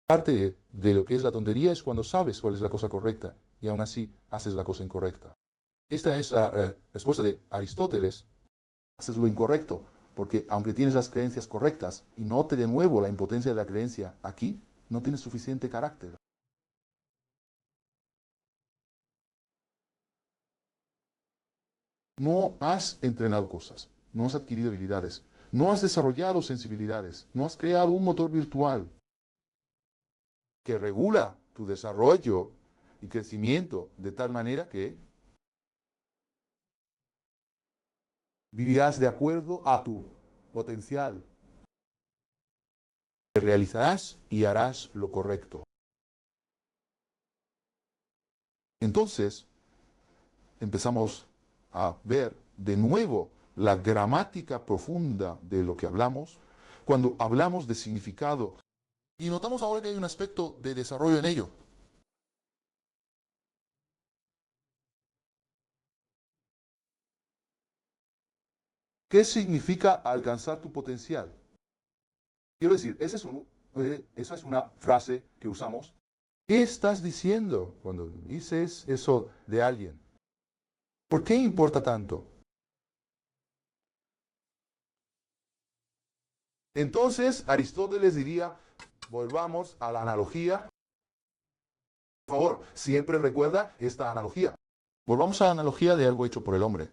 Parte de lo que es la tontería es cuando sabes cuál es la cosa correcta y aún así haces la cosa incorrecta. Esta es la respuesta de Aristóteles. Haces lo incorrecto, porque aunque tienes las creencias correctas y note de nuevo la impotencia de la creencia aquí, no tienes suficiente carácter. no has entrenado cosas, no has adquirido habilidades, no has desarrollado sensibilidades, no has creado un motor virtual que regula tu desarrollo y crecimiento de tal manera que vivirás de acuerdo a tu potencial, te realizarás y harás lo correcto. Entonces, empezamos a ver de nuevo la gramática profunda de lo que hablamos cuando hablamos de significado. Y notamos ahora que hay un aspecto de desarrollo en ello. ¿Qué significa alcanzar tu potencial? Quiero decir, esa es una frase que usamos. ¿Qué estás diciendo cuando dices eso de alguien? ¿Por qué importa tanto? Entonces, Aristóteles diría, volvamos a la analogía. Por favor, siempre recuerda esta analogía. Volvamos a la analogía de algo hecho por el hombre.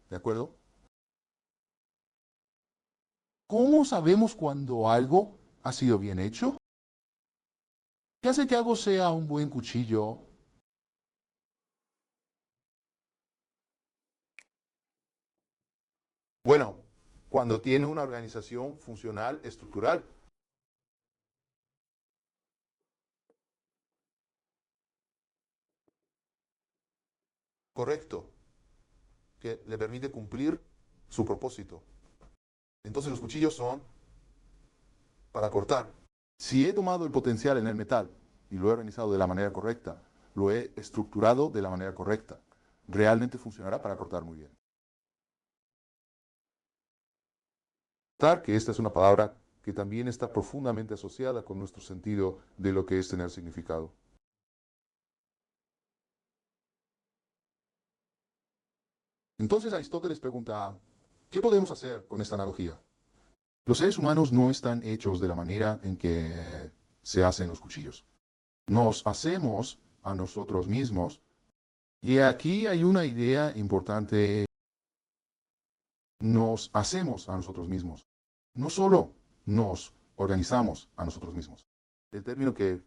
¿De acuerdo? ¿Cómo sabemos cuando algo ha sido bien hecho? ¿Qué hace que algo sea un buen cuchillo? Bueno, cuando tiene una organización funcional, estructural. Correcto. Que le permite cumplir su propósito. Entonces los cuchillos son para cortar. Si he tomado el potencial en el metal y lo he organizado de la manera correcta, lo he estructurado de la manera correcta, realmente funcionará para cortar muy bien. Que esta es una palabra que también está profundamente asociada con nuestro sentido de lo que es tener significado. Entonces Aristóteles pregunta, ¿qué podemos hacer con esta analogía? Los seres humanos no están hechos de la manera en que se hacen los cuchillos. Nos hacemos a nosotros mismos. Y aquí hay una idea importante. Nos hacemos a nosotros mismos. No solo nos organizamos a nosotros mismos. El término que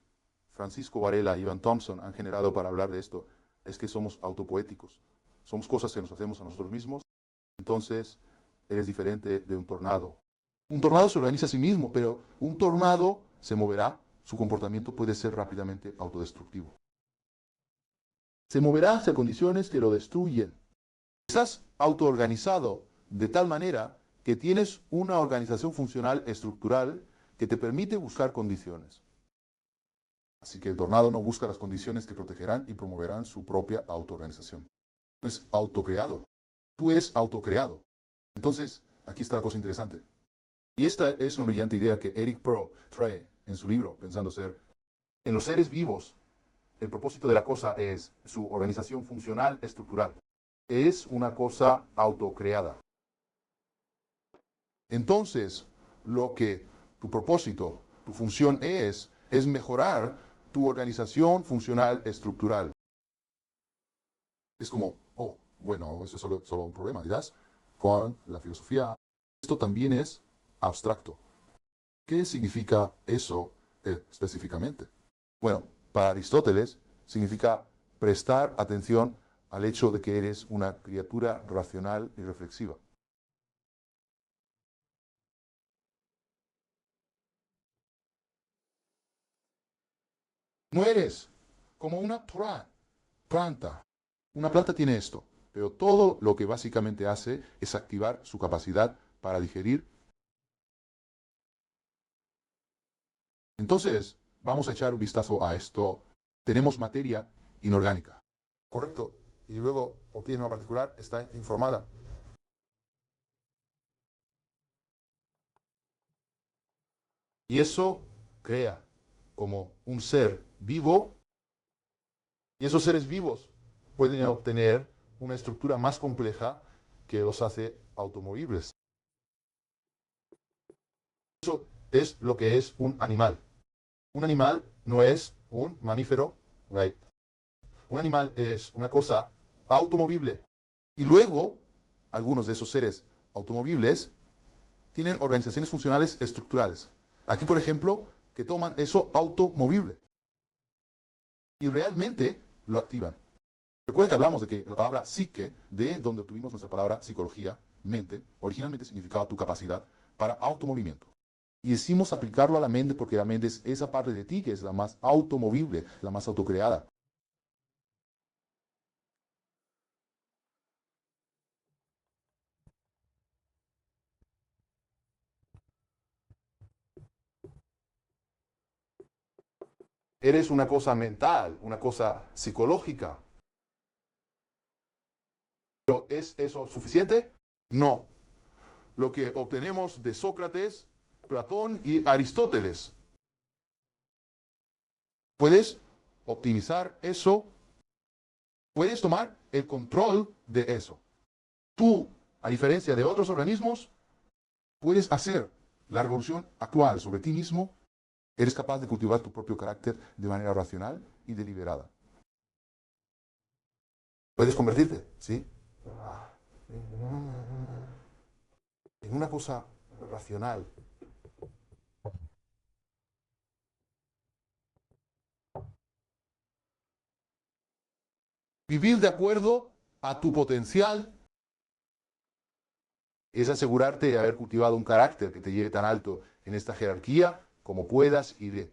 Francisco Varela y Ivan Thompson han generado para hablar de esto es que somos autopoéticos. Somos cosas que nos hacemos a nosotros mismos. Entonces, eres diferente de un tornado. Un tornado se organiza a sí mismo, pero un tornado se moverá. Su comportamiento puede ser rápidamente autodestructivo. Se moverá hacia condiciones que lo destruyen. Estás autoorganizado de tal manera que tienes una organización funcional estructural que te permite buscar condiciones. Así que el tornado no busca las condiciones que protegerán y promoverán su propia autoorganización. No es autocreado. Tú eres autocreado. Entonces, aquí está la cosa interesante. Y esta es una brillante idea que Eric Pearl trae en su libro, Pensando Ser. En los seres vivos, el propósito de la cosa es su organización funcional estructural. Es una cosa autocreada. Entonces, lo que tu propósito, tu función es mejorar tu organización funcional estructural. Es como, oh, bueno, eso es solo un problema, dirás. Con la filosofía, esto también es abstracto. ¿Qué significa eso específicamente? Bueno, para Aristóteles significa prestar atención al hecho de que eres una criatura racional y reflexiva. No eres como una planta. Una planta tiene esto, pero todo lo que básicamente hace es activar su capacidad para digerir. Entonces, vamos a echar un vistazo a esto. Tenemos materia inorgánica. Correcto. Y luego, obtiene una particular, está informada. Y eso crea como un ser vivo. Y esos seres vivos pueden obtener una estructura más compleja que los hace automovibles. Eso es lo que es un animal. Un animal no es un mamífero, right? Un animal es una cosa automovible. Y luego, algunos de esos seres automovibles tienen organizaciones funcionales estructurales. Aquí, por ejemplo, que toman eso automovible y realmente lo activan. Recuerden que hablamos de que la palabra psique, de donde obtuvimos nuestra palabra psicología, mente, originalmente significaba tu capacidad para automovimiento. Y decimos aplicarlo a la mente porque la mente es esa parte de ti que es la más automovible, la más autocreada. Eres una cosa mental, una cosa psicológica. ¿Pero es eso suficiente? No. Lo que obtenemos de Sócrates, Platón y Aristóteles. Puedes optimizar eso, puedes tomar el control de eso. Tú, a diferencia de otros organismos, puedes hacer la revolución actual sobre ti mismo. Eres capaz de cultivar tu propio carácter de manera racional y deliberada. Puedes convertirte, ¿sí? En una cosa racional. Vivir de acuerdo a tu potencial es asegurarte de haber cultivado un carácter que te lleve tan alto en esta jerarquía como puedas y de.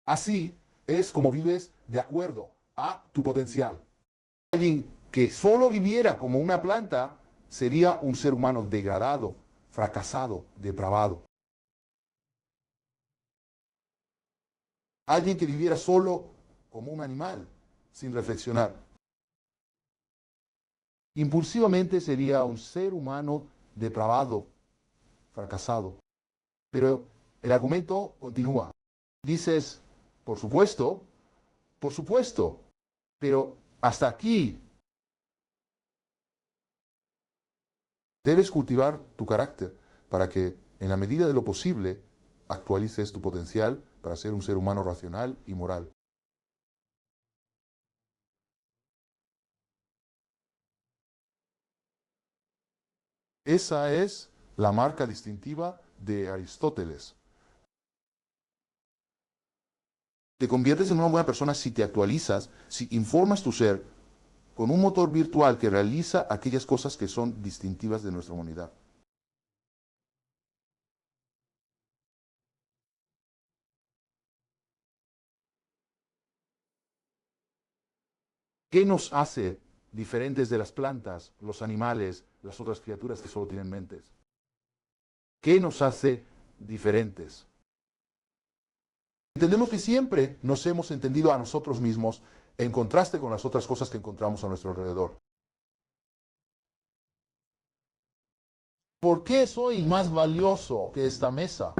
Así es como vives de acuerdo a tu potencial. Alguien que solo viviera como una planta sería un ser humano degradado, fracasado, depravado. Alguien que viviera solo como un animal, sin reflexionar. Impulsivamente sería un ser humano depravado, fracasado. Pero el argumento continúa. Dices, por supuesto, pero hasta aquí debes cultivar tu carácter para que, en la medida de lo posible, actualices tu potencial para ser un ser humano racional y moral. Esa es la marca distintiva de Aristóteles. Te conviertes en una buena persona si te actualizas, si informas tu ser con un motor virtual que realiza aquellas cosas que son distintivas de nuestra humanidad. ¿Qué nos hace diferentes de las plantas, los animales, las otras criaturas que solo tienen mentes? ¿Qué nos hace diferentes? Entendemos que siempre nos hemos entendido a nosotros mismos en contraste con las otras cosas que encontramos a nuestro alrededor. ¿Por qué soy más valioso que esta mesa?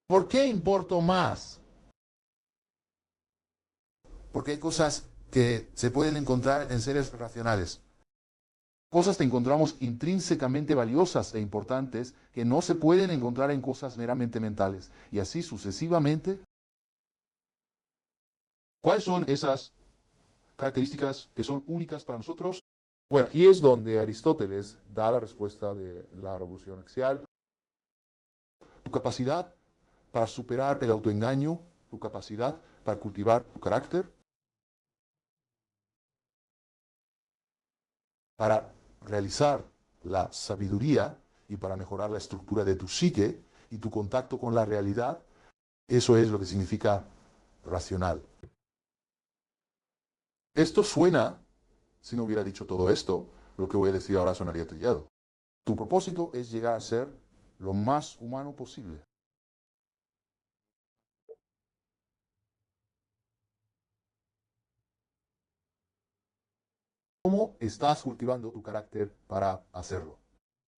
¿Por qué importo más? Porque hay cosas que se pueden encontrar en seres racionales. Cosas que encontramos intrínsecamente valiosas e importantes que no se pueden encontrar en cosas meramente mentales. Y así sucesivamente. ¿Cuáles son esas características que son únicas para nosotros? Bueno, aquí es donde Aristóteles da la respuesta de la revolución axial. Tu capacidad para superar el autoengaño, tu capacidad para cultivar tu carácter, para realizar la sabiduría y para mejorar la estructura de tu psique y tu contacto con la realidad, eso es lo que significa racional. Esto suena, si no hubiera dicho todo esto, lo que voy a decir ahora sonaría trillado. Tu propósito es llegar a ser lo más humano posible. ¿Cómo estás cultivando tu carácter para hacerlo?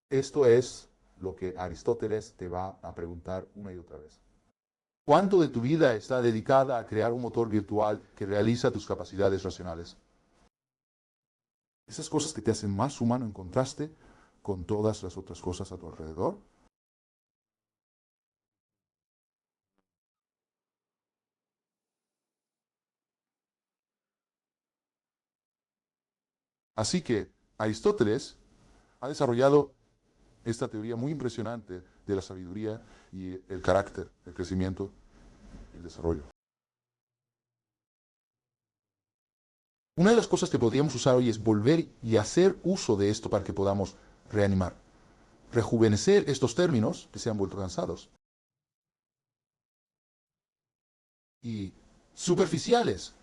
Esto es lo que Aristóteles te va a preguntar una y otra vez. ¿Cuánto de tu vida está dedicada a crear un motor virtual que realiza tus capacidades racionales? Esas cosas que te hacen más humano en contraste con todas las otras cosas a tu alrededor. Así que Aristóteles ha desarrollado esta teoría muy impresionante de la sabiduría y el carácter, el crecimiento y el desarrollo. Una de las cosas que podríamos usar hoy es volver y hacer uso de esto para que podamos reanimar, rejuvenecer estos términos que se han vuelto cansados y superficiales.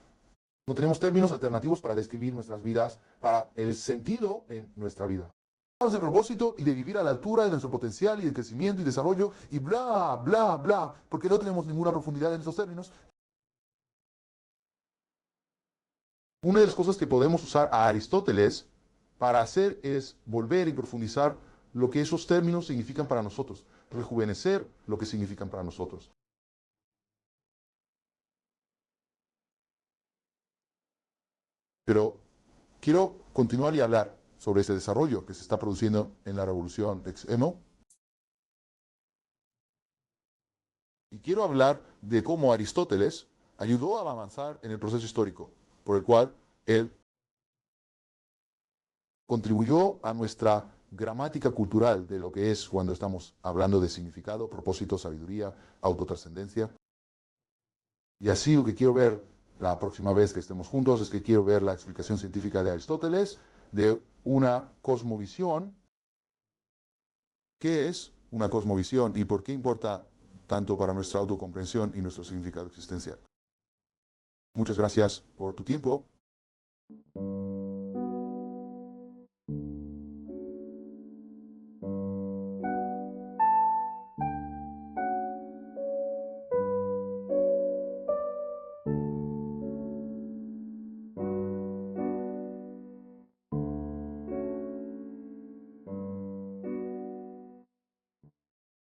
No tenemos términos alternativos para describir nuestras vidas, para el sentido en nuestra vida. Hablamos de propósito y de vivir a la altura de nuestro potencial y de crecimiento y desarrollo y bla, bla, bla, porque no tenemos ninguna profundidad en estos términos. Una de las cosas que podemos usar a Aristóteles para hacer es volver y profundizar lo que esos términos significan para nosotros, rejuvenecer lo que significan para nosotros. Pero quiero continuar y hablar sobre ese desarrollo que se está produciendo en la revolución ex-emo. Y quiero hablar de cómo Aristóteles ayudó a avanzar en el proceso histórico, por el cual él contribuyó a nuestra gramática cultural de lo que es cuando estamos hablando de significado, propósito, sabiduría, autotrascendencia. Y así lo que quiero ver la próxima vez que estemos juntos es que quiero ver la explicación científica de Aristóteles de una cosmovisión. ¿Qué es una cosmovisión y por qué importa tanto para nuestra autocomprensión y nuestro significado existencial? Muchas gracias por tu tiempo.